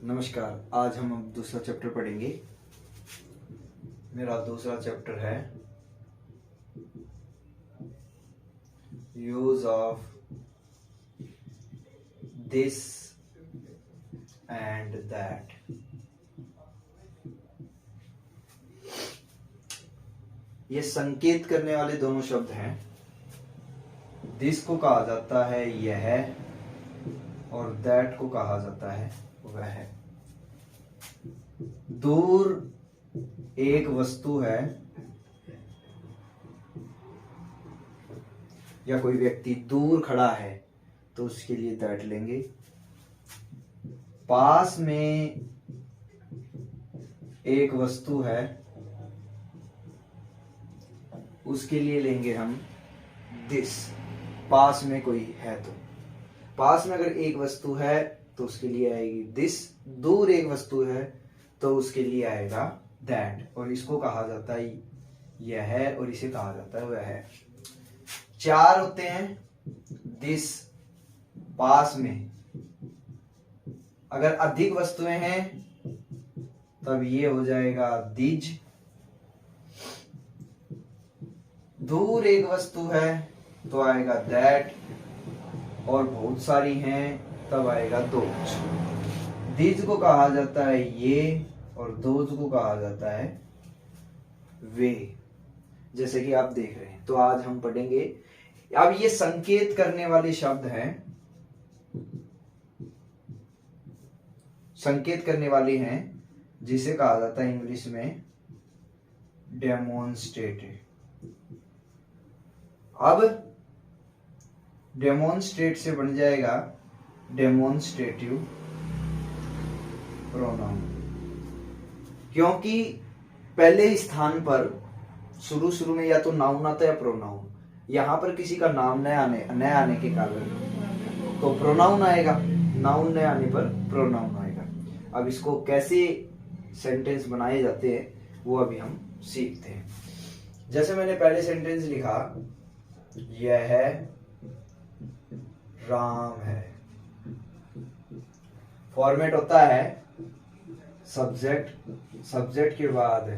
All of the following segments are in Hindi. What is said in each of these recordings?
नमस्कार। आज हम अब दूसरा चैप्टर पढ़ेंगे। मेरा दूसरा चैप्टर है use of this and that. ये संकेत करने वाले दोनों शब्द हैं। दिस को कहा जाता है यह, और दैट को कहा जाता है वह। दूर एक वस्तु है या कोई व्यक्ति दूर खड़ा है तो उसके लिए दैट लेंगे। पास में एक वस्तु है उसके लिए लेंगे हम दिस। पास में कोई है तो पास में अगर एक वस्तु है तो उसके लिए आएगी दिस। दूर एक वस्तु है तो उसके लिए आएगा दैट। और इसको कहा जाता है यह है और इसे कहा जाता है वह है। चार होते हैं दिस पास में। अगर अधिक वस्तुएं हैं तब ये हो जाएगा दिज। दूर एक वस्तु है तो आएगा दैट, और बहुत सारी हैं तब आएगा दोज। दीज को कहा जाता है ये और दोज को कहा जाता है वे, जैसे कि आप देख रहे हैं। तो आज हम पढ़ेंगे। अब ये संकेत करने वाले शब्द हैं, संकेत करने वाले हैं जिसे कहा जाता है इंग्लिश में डेमोन्स्ट्रेटिव। अब डेमोन्स्ट्रेट से बन जाएगा डेमोन्स्ट्रेटिव प्रोनाउन, क्योंकि पहले स्थान पर शुरू में या तो नाउन आता है या प्रोनाउन। यहां पर किसी का नाम न आने के कारण तो प्रोनाउन आएगा, नाउन न आने पर प्रोनाउन आएगा। अब इसको कैसे सेंटेंस बनाए जाते हैं वो अभी हम सीखते हैं। जैसे मैंने पहले सेंटेंस लिखा, यह राम है। फॉर्मेट होता है सब्जेक्ट के बाद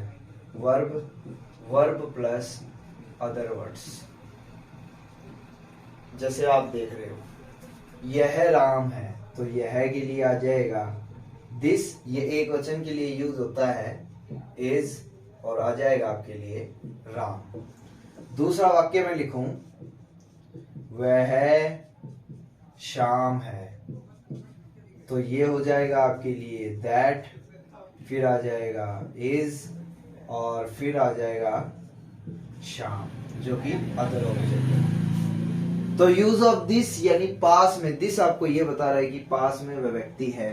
वर्ब प्लस अदर वर्ड्स। जैसे आप देख रहे हो, यह राम है तो यह के लिए आ जाएगा दिस। ये एक वचन के लिए यूज होता है इज, और आ जाएगा आपके लिए राम। दूसरा वाक्य में लिखूं, वह शाम है तो ये हो जाएगा आपके लिए दैट, फिर आ जाएगा इज, और फिर आ जाएगा शाम जो कि अदर ऑब्जेक्ट है। तो यूज ऑफ दिस यानी पास में। दिस आपको ये बता रहा है कि पास में वह व्यक्ति है।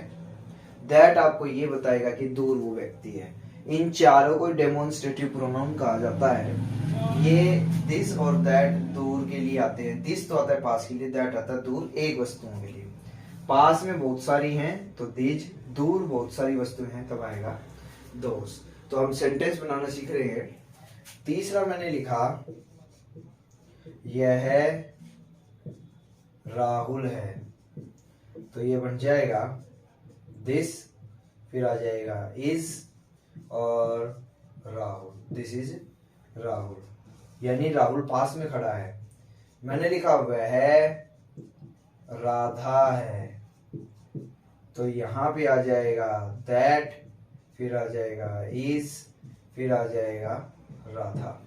दैट आपको ये बताएगा कि दूर वो व्यक्ति है। इन चारों को डेमोन्स्ट्रेटिव प्रोनाउन कहा जाता है। ये दिस और दैट दूर के लिए आते हैं। दिस तो आता है पास के लिए, दैट आता है दूर एक वस्तुओं के लिए। पास में बहुत सारी हैं तो दिज, दूर बहुत सारी वस्तुएं हैं तब आएगा दोस। तो हम सेंटेंस बनाना सीख रहे हैं। तीसरा मैंने लिखा, यह राहुल है तो ये बन जाएगा दिस, फिर आ जाएगा इज और राहुल। दिस इज राहुल, यानी राहुल पास में खड़ा है। मैंने लिखा वह राधा है तो यहां पे आ जाएगा दैट, फिर आ जाएगा इज, फिर आ जाएगा राधा।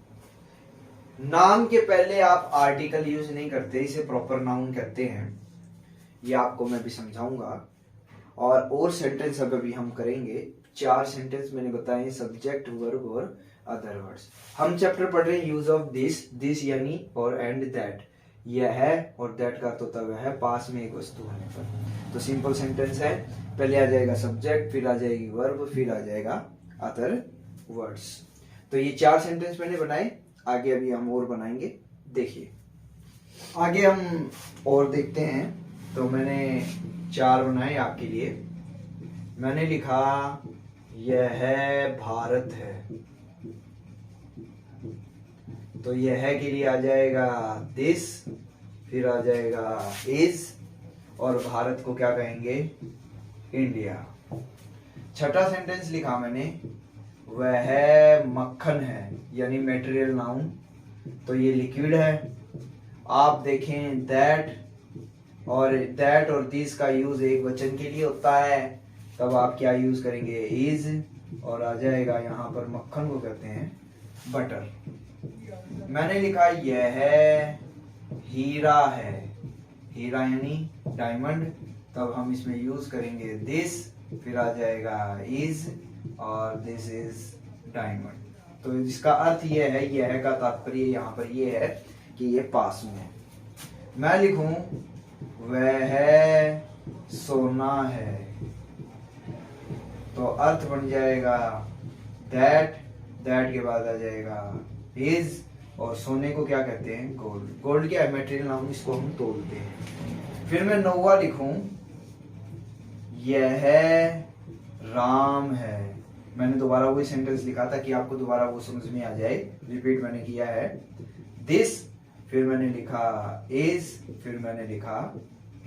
नाम के पहले आप आर्टिकल यूज नहीं करते, इसे प्रॉपर नाउन कहते हैं। ये आपको मैं भी समझाऊंगा। और सेंटेंस अभी हम करेंगे। 4 सेंटेंस मैंने बताए, सब्जेक्ट, वर्ब और अदर वर्ड्स। हम चैप्टर पढ़ रहे हैं यूज ऑफ दिस यानी और एंड दैट। यह है और दैट का तो तब है पास में एक वस्तु होने पर। तो सिंपल सेंटेंस है, पहले आ जाएगा सब्जेक्ट, फिर आ जाएगी वर्ब, फिर आ जाएगा अदर वर्ड्स। तो ये 4 सेंटेंस मैंने बनाए। आगे अभी हम और बनाएंगे, देखिए। आगे हम और देखते हैं। तो मैंने 4 बनाए आपके लिए। मैंने लिखा, यह भारत है तो यह के लिए आ जाएगा दिस, फिर आ जाएगा इज, और भारत को क्या कहेंगे, इंडिया। छठा सेंटेंस लिखा मैंने, वह मक्खन है, यानी मेटेरियल नाउन, तो ये लिक्विड है। आप देखें दैट और दिस का यूज एक वचन के लिए होता है, तब आप क्या यूज करेंगे, इज, और आ जाएगा यहाँ पर मक्खन को कहते हैं बटर। मैंने लिखा यह हीरा है, हीरा यानी डायमंड, तब हम इसमें यूज करेंगे दिस, फिर आ जाएगा इज, और दिस इज डायमंड। तो इसका अर्थ यह है, यह का तात्पर्य यहाँ पर यह है कि ये पास में है। मैं लिखूं वह सोना है, तो अर्थ बन जाएगा दैट के बाद आ जाएगा इज, और सोने को क्या कहते हैं, गोल्ड। गोल्ड क्या है, मेटेरियल नाउन, इसको हम तोलते हैं। फिर मैं नौवा लिखूं यह राम है। मैंने दोबारा वही सेंटेंस लिखा था कि आपको दोबारा वो समझ में आ जाए, रिपीट मैंने किया है। दिस, फिर मैंने लिखा इज, फिर मैंने लिखा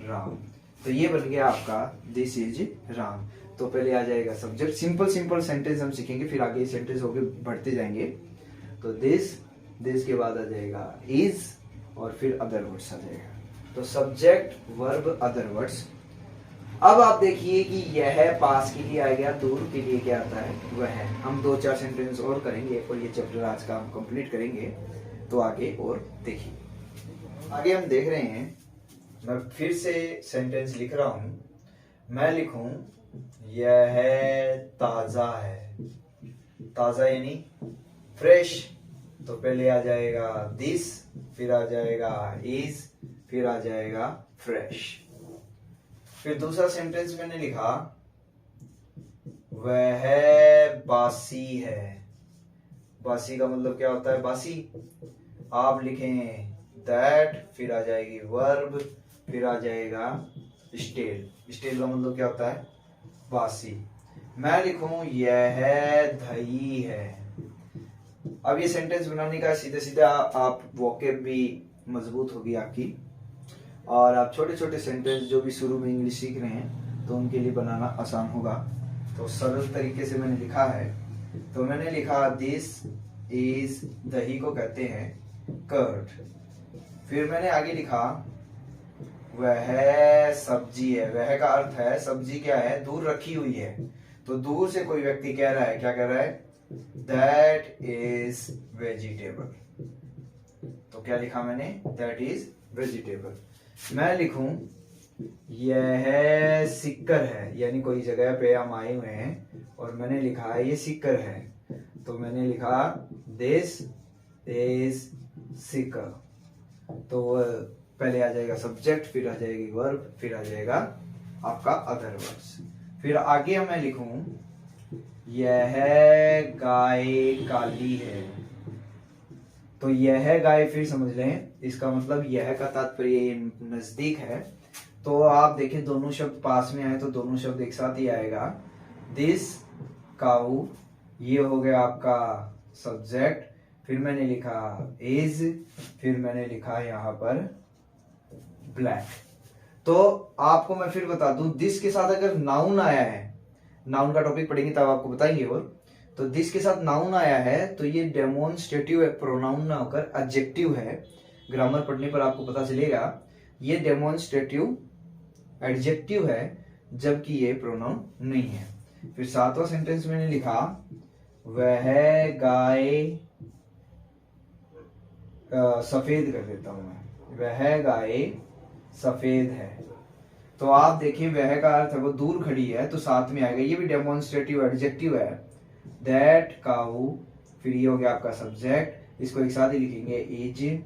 राम। तो ये बन गया आपका दिस इज राम। तो पहले आ जाएगा सब्जेक्ट, सिंपल सेंटेंस हम सीखेंगे, फिर आगे सेंटेंस होके बढ़ते जाएंगे। तो दिस के बाद आ जाएगा इज, और फिर अदर वर्ड्स आ जाएगा। तो सब्जेक्ट, वर्ब, अदर वर्ड्स। अब आप देखिए कि यह पास के लिए आ गया, दूर के लिए क्या आता है, वह है। हम 2-4 सेंटेंस और करेंगे और ये चैप्टर आज का हम कंप्लीट करेंगे। तो आगे और देखिए, आगे हम देख रहे हैं, मैं फिर से सेंटेंस लिख रहा हूं। मैं लिखूं यह ताजा है, ताजा यानी फ्रेश, तो पहले आ जाएगा दिस, फिर आ जाएगा इज, फिर आ जाएगा फ्रेश। फिर दूसरा सेंटेंस मैंने लिखा वह बासी है। बासी का मतलब क्या होता है, बासी। आप लिखें दैट, फिर आ जाएगी वर्ब, फिर आ जाएगा स्टेल। स्टेल का मतलब क्या होता है, बासी। मैं लिखूं यह दही है। अब ये सेंटेंस बनाने का सीधे सीधा आप वोकेब भी मजबूत होगी आपकी, और आप छोटे छोटे सेंटेंस जो भी शुरू में इंग्लिश सीख रहे हैं तो उनके लिए बनाना आसान होगा। तो सरल तरीके से मैंने लिखा है, तो मैंने लिखा दिस इज, दही को कहते हैं कर्ड। फिर मैंने आगे लिखा वह सब्जी है। वह का अर्थ है, सब्जी क्या है, दूर रखी हुई है। तो दूर से कोई व्यक्ति कह रहा है, क्या कह रहा है, दैट इज वेजिटेबल। तो क्या लिखा मैंने, दैट इज वेजिटेबल। मैं लिखूं यह सिक्कर है, यानी कोई जगह पे हम आए हुए हैं और मैंने लिखा है ये सिक्कर है, तो मैंने लिखा दिस इज सिक्कर। तो पहले आ जाएगा सब्जेक्ट, फिर आ जाएगी वर्ब, फिर आ जाएगा आपका अदर वर्ड्स। फिर आगे मैं लिखूं यह गाय काली है। तो यह गाय, फिर समझ लें इसका मतलब यह का तात्पर्य नजदीक है। तो आप देखें दोनों शब्द पास में आए तो दोनों शब्द एक साथ ही आएगा। दिस काऊ, ये हो गया आपका सब्जेक्ट, फिर मैंने लिखा इज, फिर मैंने लिखा यहाँ पर ब्लैक। तो आपको मैं फिर बता दूं, दिस के साथ अगर नाउन आया है, नाउन का टॉपिक पढ़ेंगे तब आपको बताएंगे, और तो दिस के साथ नाउन आया है तो ये डेमोन्स्ट्रेटिव है, प्रोनाउन ना होकर एडजेक्टिव है। ग्रामर पढ़ने पर आपको पता चलेगा ये डेमोन्स्ट्रेटिव एडजेक्टिव है, जबकि ये प्रोनाउन नहीं है। फिर सातवां सेंटेंस मैंने लिखा वह गाय, सफेद कर देता हूं मैं, वह गाय सफेद है। तो आप देखिए वह का अर्थ है वो दूर खड़ी है, तो साथ में आएगा, ये भी डेमोन्स्ट्रेटिव एडजेक्टिव है। दैट काऊ, फिर ये हो गया आपका सब्जेक्ट, इसको एक साथ ही लिखेंगे इज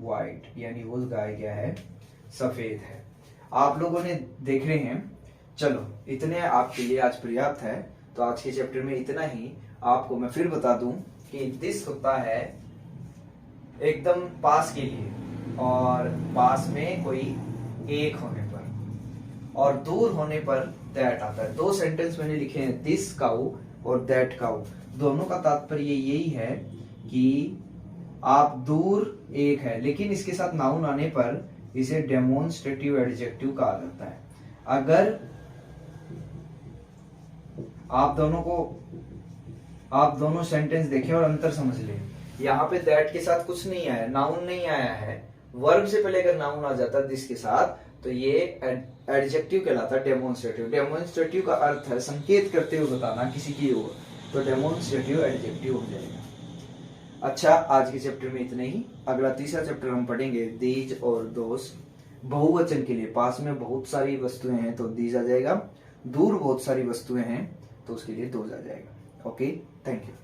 वाइट, यानी वो गाय क्या है, सफेद है। आप लोगों ने देख रहे हैं। चलो इतने आपके लिए आज पर्याप्त है। तो आज के चैप्टर में इतना ही। आपको मैं फिर बता दूं कि दिस होता है एकदम पास के लिए, और पास में कोई एक होने पर, और दूर होने पर दैट आता है। दो सेंटेंस मैंने लिखे हैं, दिस काऊ और दैट काऊ। दोनों का तात्पर्य यही है कि आप दूर एक है, लेकिन इसके साथ नाउन आने पर इसे डेमोन्स्ट्रेटिव एडजेक्टिव कहा जाता है। आप दोनों सेंटेंस देखें और अंतर समझ लें। यहाँ पे दैट के साथ कुछ नहीं आया, नाउन नहीं आया है। वर्ब से पहले अगर नाउन आ जाता दिस के साथ तो ये एडजेक्टिव कहलाता डेमोन्स्ट्रेटिव। डेमोन्स्ट्रेटिव का अर्थ है संकेत करते हुए बताना किसी की ओर, तो डेमोन्स्ट्रेटिव एडजेक्टिव हो जाएगा। अच्छा, आज के चैप्टर में इतना ही। अगला तीसरा चैप्टर हम पढ़ेंगे दीज और दोस। बहुवचन के लिए पास में बहुत सारी वस्तुएं हैं तो दीज आ जाएगा, दूर बहुत सारी वस्तुएं हैं तो उसके लिए दोज आ जाएगा। Okay, thank you.